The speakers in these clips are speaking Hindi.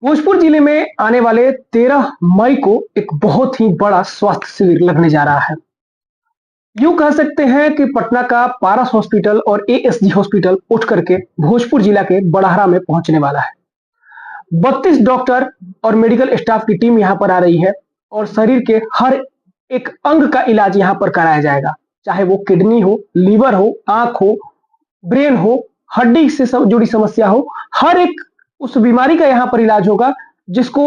भोजपुर जिले में आने वाले 13 मई को एक बहुत ही बड़ा स्वास्थ्य शिविर लगने जा रहा है। यूं कह सकते हैं कि पटना का पारस हॉस्पिटल और एएसजी हॉस्पिटल उठ करके भोजपुर जिला के बड़हरा में पहुंचने वाला है। 32 डॉक्टर और मेडिकल स्टाफ की टीम यहां पर आ रही है और शरीर के हर एक अंग का इलाज यहां पर कराया जाएगा, चाहे वो किडनी हो, लीवर हो, आंख हो, ब्रेन हो, हड्डी से जुड़ी समस्या हो। हर एक उस बीमारी का यहाँ पर इलाज होगा जिसको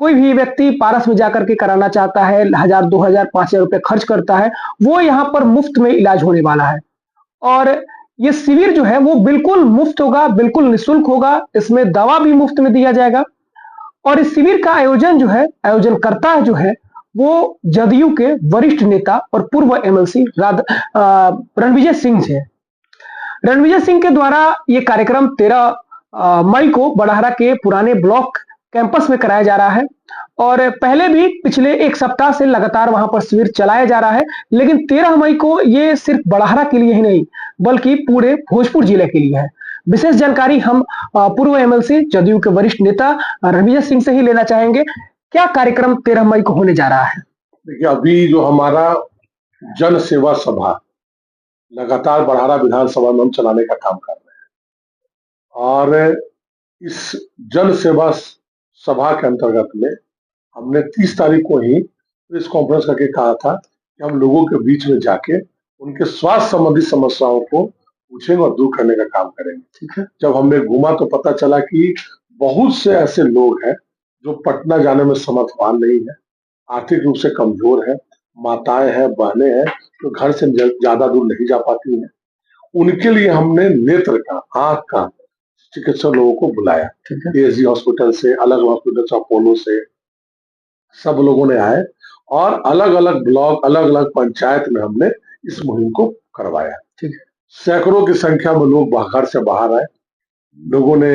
कोई भी व्यक्ति पारस में जाकर के कराना चाहता है, 1000, 2000, 5000 रुपए खर्च करता है, वो यहाँ पर मुफ्त में इलाज होने वाला है। और ये शिविर जो है वो बिल्कुल मुफ्त होगा, बिल्कुल निःशुल्क होगा। इसमें दवा भी मुफ्त में दिया जाएगा। और इस शिविर का आयोजन जो है, आयोजनकर्ता जो है वो जदयू के वरिष्ठ नेता और पूर्व एमएलसी रणविजय सिंह है। रणविजय सिंह के द्वारा ये कार्यक्रम 13 मई को बड़हरा के पुराने ब्लॉक कैंपस में कराया जा रहा है। और पहले भी पिछले एक सप्ताह से लगातार वहां पर शिविर चलाया जा रहा है, लेकिन 13 मई को ये सिर्फ बड़हरा के लिए ही नहीं बल्कि पूरे भोजपुर जिले के लिए है। विशेष जानकारी हम पूर्व एमएलसी जदयू के वरिष्ठ नेता रणविजय सिंह से ही लेना चाहेंगे। क्या कार्यक्रम 13 मई को होने जा रहा है? देखिए, अभी जो हमारा जन सेवा सभा लगातार बड़हरा विधानसभा में हम चलाने का काम कर रहे हैं और इस जन सेवा सभा के अंतर्गत में हमने 30 तारीख को ही प्रेस कॉन्फ्रेंस करके कहा था कि हम लोगों के बीच में जाके उनके स्वास्थ्य संबंधी समस्याओं को पूछेंगे और दूर करने का काम करेंगे। ठीक है। जब हमने घूमा तो पता चला कि बहुत से ऐसे लोग हैं जो पटना जाने में समर्थवान नहीं है, आर्थिक रूप से कमजोर है, माताएं हैं, बहनें हैं जो घर से ज्यादा दूर नहीं जा पाती हैं। उनके लिए हमने नेत्र का, आंख का चिकित्सक लोगों को बुलाया। ठीक है। एएसजी हॉस्पिटल से, अलग हॉस्पिटल से, अपोलो से सब लोगों ने आए और अलग अलग ब्लॉक, अलग अलग पंचायत में हमने इस मुहिम को करवाया। ठीक है। सैकड़ों की संख्या में लोग घर से बाहर आए, लोगों ने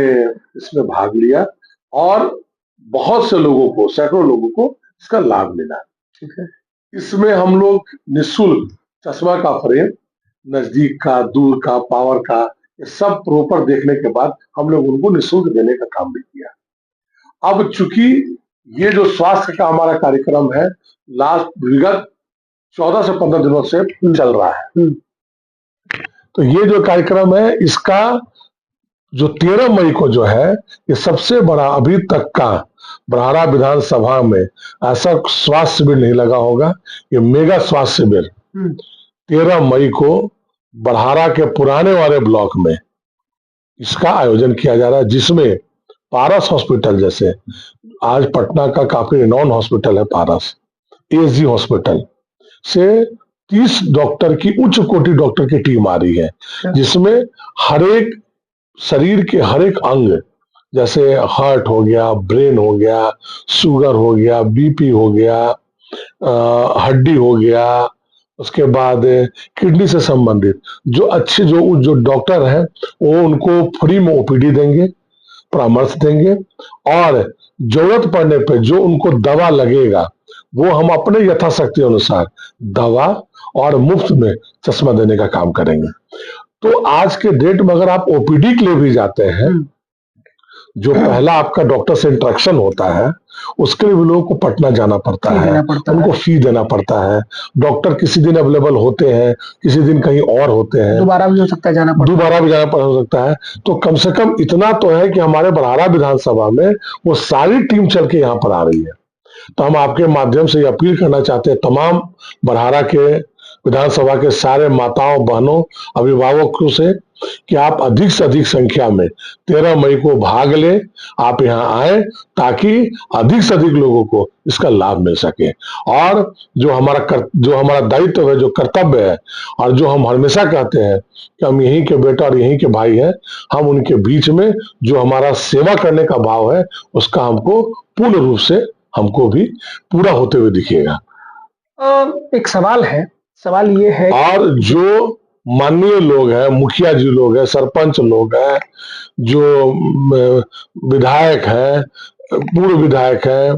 इसमें भाग लिया और बहुत से लोगों को, सैकड़ों लोगों को इसका लाभ मिला। ठीक है। इसमें हम लोग निःशुल्क चश्मा का फ्रेम, नजदीक का, दूर का, पावर का, ये सब प्रॉपर देखने के बाद हम लोग उनको निःशुल्क देने का काम भी किया। अब चूंकि ये जो स्वास्थ्य का हमारा कार्यक्रम है विगत 14 से 15 दिनों से चल रहा है, तो ये जो कार्यक्रम है इसका जो 13 मई को जो है ये सबसे बड़ा अभी तक का बड़हरा विधानसभा में ऐसा स्वास्थ्य शिविर नहीं लगा होगा। ये मेगा स्वास्थ्य शिविर 13 मई को बड़हरा के पुराने वाले ब्लॉक में इसका आयोजन किया जा रहा है, जिसमें पारस हॉस्पिटल जैसे आज पटना का काफी रिनॉन हॉस्पिटल है पारस, एएसजी हॉस्पिटल से 30 डॉक्टर की, उच्च कोटि डॉक्टर की टीम आ रही है, जिसमें हर एक शरीर के हर एक अंग, जैसे हार्ट हो गया, ब्रेन हो गया, शुगर हो गया, बीपी हो गया, हड्डी हो गया, उसके बाद किडनी से संबंधित जो अच्छे जो डॉक्टर हैं वो उनको फ्री में ओपीडी देंगे, परामर्श देंगे और जरूरत पड़ने पे जो उनको दवा लगेगा वो हम अपने यथाशक्ति अनुसार दवा और मुफ्त में चश्मा देने का काम करेंगे। तो आज के डेट में अगर आप ओपीडी के लिए भी जाते हैं, जो पहला आपका डॉक्टर से इंटरेक्शन होता है उसके लिए भी लोगों को पटना जाना पड़ता है, उनको फी देना पड़ता है। डॉक्टर किसी दिन अवेलेबल होते हैं, किसी दिन कहीं और होते हैं, दोबारा भी हो सकता है जाना पड़ता है, दोबारा भी जाना हो सकता है। तो कम से कम इतना तो है कि हमारे बड़हरा विधानसभा में वो सारी टीम चल के यहाँ पर आ रही है। तो हम आपके माध्यम से अपील करना चाहते हैं तमाम बड़हरा के विधानसभा के सारे माताओं, बहनों, अभिभावकों से कि आप अधिक से अधिक संख्या में 13 मई को भाग लें, आप यहाँ आए ताकि अधिक से अधिक लोगों को इसका लाभ मिल सके। और जो हमारा दायित्व है, जो कर्तव्य है और जो हम हमेशा कहते हैं कि हम यहीं के बेटा और यहीं के भाई हैं, हम उनके बीच में जो हमारा सेवा करने का भाव है उसका हमको पूर्ण रूप से हमको भी पूरा होते हुए दिखेगा। एक सवाल है, सवाल ये है, और जो माननीय लोग हैं, मुखिया जी लोग हैं, सरपंच लोग हैं, जो विधायक हैं, पूर्व विधायक हैं,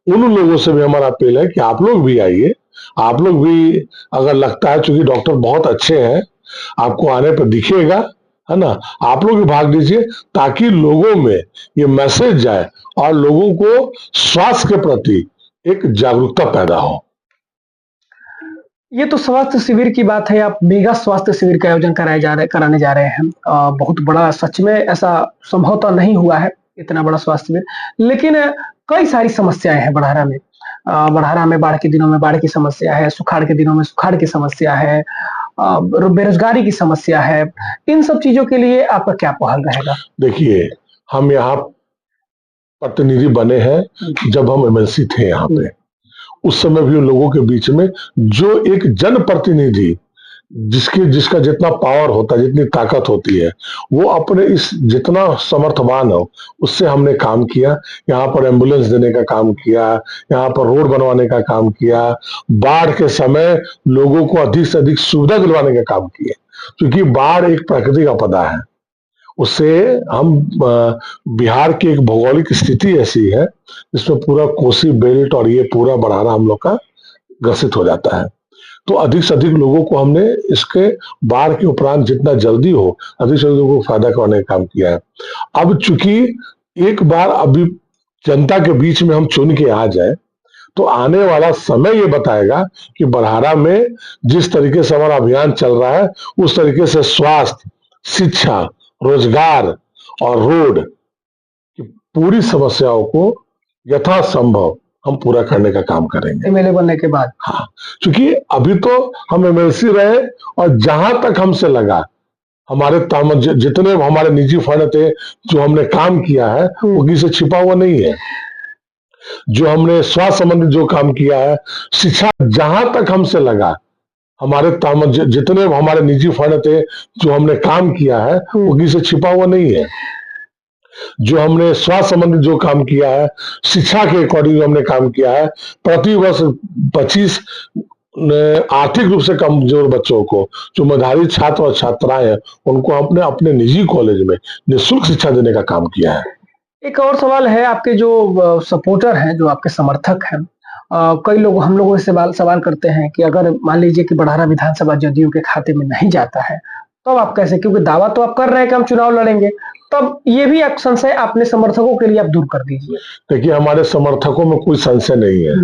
उन लोगों से भी हमारा अपील है कि आप लोग भी आइए। आप लोग भी अगर लगता है, चूंकि डॉक्टर बहुत अच्छे हैं, आपको आने पर दिखेगा है ना। आप लोग भी भाग लीजिए ताकि लोगों में ये मैसेज जाए और लोगों को स्वास्थ्य के प्रति एक जागरूकता पैदा हो। ये तो स्वास्थ्य शिविर की बात है। आप मेगा स्वास्थ्य शिविर का आयोजन कराने जा रहे हैं। बहुत बड़ा, सच में ऐसा संभवतः नहीं हुआ है इतना बड़ा स्वास्थ्य शिविर। लेकिन कई सारी समस्याएं हैं बड़हरा में। बड़हरा में बाढ़ के दिनों में बाढ़ की समस्या है, सुखाड़ के दिनों में सुखाड़ की समस्या है, बेरोजगारी की समस्या है। इन सब चीजों के लिए आपका क्या पहल रहेगा? देखिए, हम यहाँ प्रतिनिधि बने हैं जब हम एमएलसी थे यहाँ पे। उस समय भी उन लोगों के बीच में जो एक जनप्रतिनिधि जिसका जितना पावर होता है, जितनी ताकत होती है, वो अपने इस जितना समर्थवान हो उससे हमने काम किया। यहाँ पर एम्बुलेंस देने का काम किया, यहाँ पर रोड बनवाने का काम किया, बाढ़ के समय लोगों को अधिक से अधिक सुविधा दिलवाने का काम किया। क्योंकि बाढ़ एक प्राकृतिक आपदा है, उससे हम बिहार की एक भौगोलिक स्थिति ऐसी है जिसमें पूरा कोसी बेल्ट और ये पूरा बड़हरा हम लोग का ग्रसित हो जाता है। तो अधिक से अधिक लोगों को हमने इसके बाढ़ के उपरांत जितना जल्दी हो अधिक से अधिक लोगों को फायदा करवाने का काम किया है। अब चूंकि एक बार अभी जनता के बीच में हम चुन के आ जाए तो आने वाला समय ये बताएगा कि बड़हरा में जिस तरीके से हमारा अभियान चल रहा है उस तरीके से स्वास्थ्य, शिक्षा, रोजगार और रोड की पूरी समस्याओं को यथासंभव हम पूरा करने का काम करेंगे एमएलए बनने के बाद। हाँ, क्योंकि अभी तो हम एमएलसी रहे और जहां तक हमसे लगा हमारे जितने हमारे निजी फंड थे जो हमने काम किया है वो किसी से छिपा हुआ नहीं है। जो हमने स्वास्थ्य संबंधित जो काम किया है, शिक्षा, जहां तक हमसे लगा हमारे जितने हमारे निजी फंड थे जो हमने काम किया है वो किसी से छिपा हुआ नहीं है। जो हमने स्वास्थ्य संबंधित जो काम किया है, शिक्षा के अकॉर्डिंग हमने काम किया है, प्रतिवर्ष 25 आर्थिक रूप से कमजोर बच्चों को, जो मेधावी छात्र और छात्राएं हैं, उनको हमने अपने निजी कॉलेज में निःशुल्क शिक्षा देने का काम किया है। एक और सवाल है, आपके जो सपोर्टर हैं, जो आपके समर्थक हैं, कई लोग हम लोगों से सवाल करते हैं कि अगर मान लीजिए कि बड़हरा विधानसभा जदयू के खाते में नहीं जाता है तो अब आप कैसे, क्योंकि दावा तो आप कर रहे हैं कि हम चुनाव लड़ेंगे, तब ये भी एक संशय अपने समर्थकों के लिए आप दूर कर दीजिए। देखिए, हमारे समर्थकों में कोई संशय नहीं है।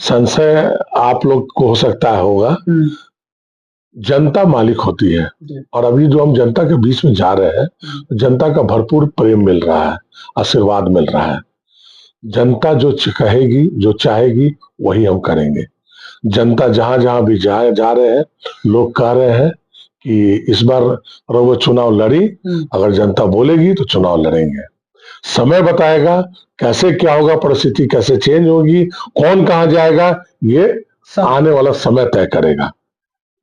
संशय आप लोग को हो सकता होगा। जनता मालिक होती है और अभी जो हम जनता के बीच में जा रहे हैं जनता का भरपूर प्रेम मिल रहा है, आशीर्वाद मिल रहा है। जनता जो कहेगी, जो चाहेगी वही हम करेंगे। जनता जहां जहां भी जा रहे हैं, लोग कह रहे हैं कि इस बार वो चुनाव लड़ी, अगर जनता बोलेगी तो चुनाव लड़ेंगे। समय बताएगा कैसे क्या होगा, परिस्थिति कैसे चेंज होगी, कौन कहां जाएगा, ये आने वाला समय तय करेगा।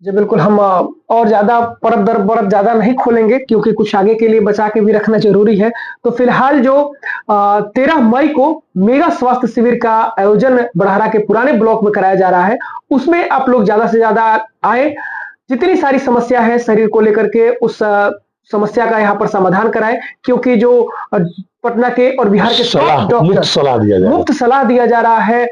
जी बिल्कुल, हम और ज्यादा परत दर परत ज्यादा नहीं खोलेंगे क्योंकि कुछ आगे के लिए बचा के भी रखना जरूरी है। तो फिलहाल जो 13 मई को मेगा स्वास्थ्य शिविर का आयोजन बड़हरा के पुराने ब्लॉक में कराया जा रहा है, उसमें आप लोग ज्यादा से ज्यादा आए, जितनी सारी समस्या है शरीर को लेकर के उस समस्या का यहाँ पर समाधान कराएं, क्योंकि जो पटना के और बिहार के मुफ्त सलाह दिया जा रहा है,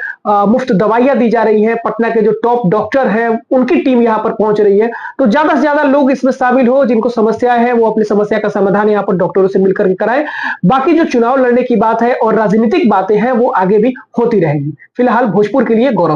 मुफ्त दवाइयां दी जा रही हैं, पटना के जो टॉप डॉक्टर हैं उनकी टीम यहाँ पर पहुंच रही है। तो ज्यादा से ज्यादा लोग इसमें शामिल हो, जिनको समस्या है वो अपनी समस्या का समाधान यहाँ पर डॉक्टरों से मिलकर के कराएं। बाकी जो चुनाव लड़ने की बात है और राजनीतिक बातें हैं वो आगे भी होती रहेंगी। फिलहाल भोजपुर के लिए गौरव।